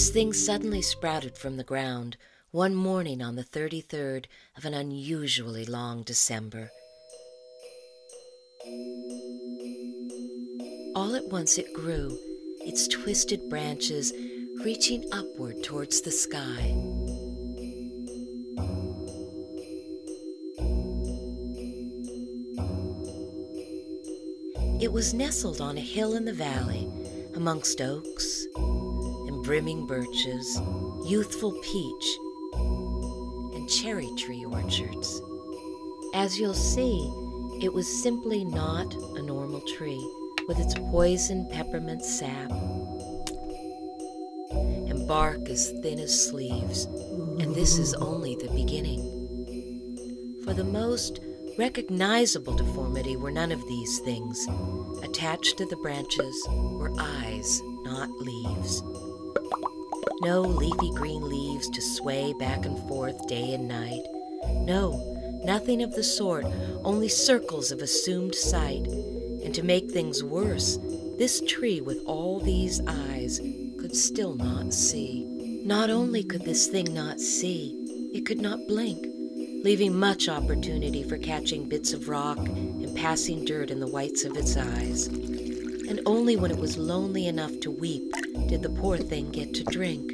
This thing suddenly sprouted from the ground one morning on the 33rd of an unusually long December. All at once it grew, its twisted branches reaching upward towards the sky. It was nestled on a hill in the valley, amongst oaks and brimming birches, youthful peach and cherry tree orchards. As you'll see, it was simply not a normal tree, with its poison peppermint sap and bark as thin as sleeves, and this is only the beginning. For the most recognizable deformity were none of these things. Attached to the branches were eyes, not leaves. No leafy green leaves to sway back and forth day and night. No, nothing of the sort, only circles of assumed sight. And to make things worse, this tree with all these eyes could still not see. Not only could this thing not see, it could not blink, leaving much opportunity for catching bits of rock and passing dirt in the whites of its eyes. And only when it was lonely enough to weep did the poor thing get to drink.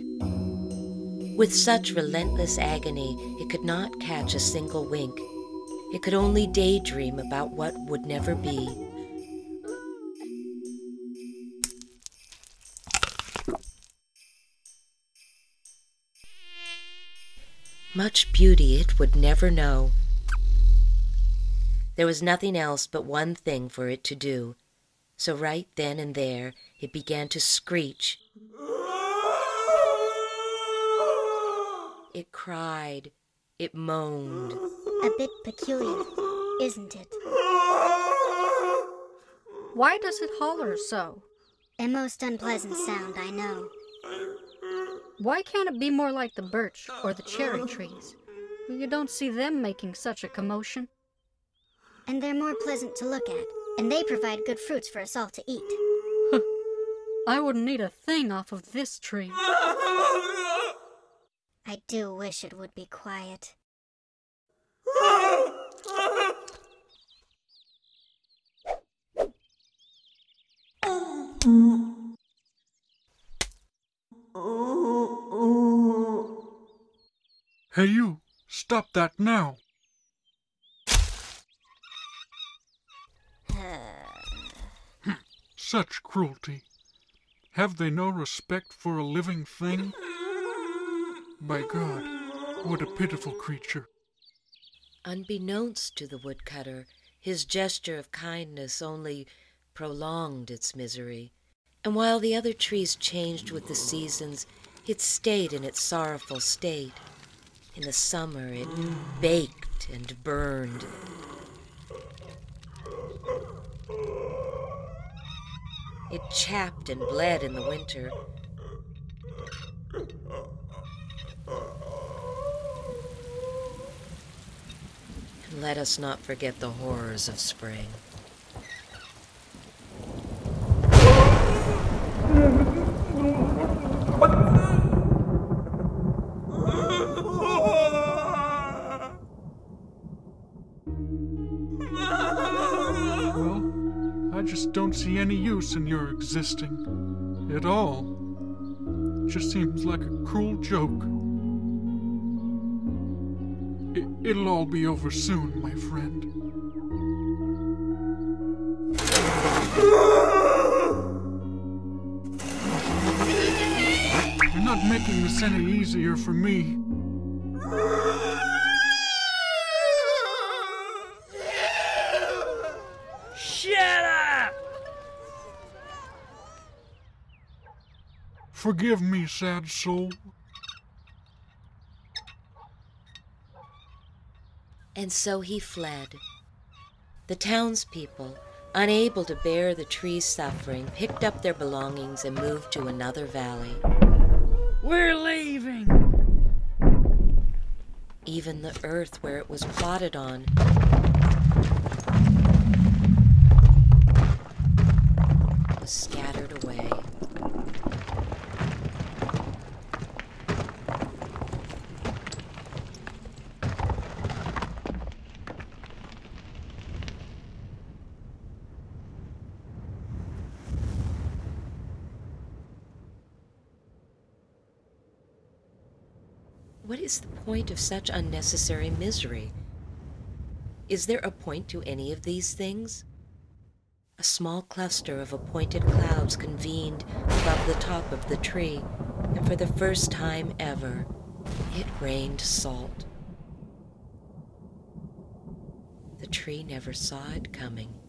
With such relentless agony, it could not catch a single wink. It could only daydream about what would never be. Much beauty it would never know. There was nothing else but one thing for it to do, so right then and there it began to screech. It cried, it moaned. A bit peculiar, isn't it? Why does it holler so? A most unpleasant sound, I know. Why can't it be more like the birch or the cherry trees? You don't see them making such a commotion. And they're more pleasant to look at, and they provide good fruits for us all to eat. I wouldn't eat a thing off of this tree. I do wish it would be quiet. Hey you, stop that now. Such cruelty. Have they no respect for a living thing? By God, what a pitiful creature. Unbeknownst to the woodcutter, his gesture of kindness only prolonged its misery, and while the other trees changed with the seasons, it stayed in its sorrowful state. In the summer it baked and burned. It chapped and bled in the winter. And let us not forget the horrors of spring. I just don't see any use in your existing at all. It just seems like a cruel joke. It'll all be over soon, my friend. You're not making this any easier for me. Shut up! Forgive me, sad soul. And so he fled. The townspeople, unable to bear the tree's suffering, picked up their belongings and moved to another valley. We're leaving! Even the earth where it was plotted on was scattered away. What is the point of such unnecessary misery? Is there a point to any of these things? A small cluster of appointed clouds convened above the top of the tree, and for the first time ever, it rained salt. The tree never saw it coming.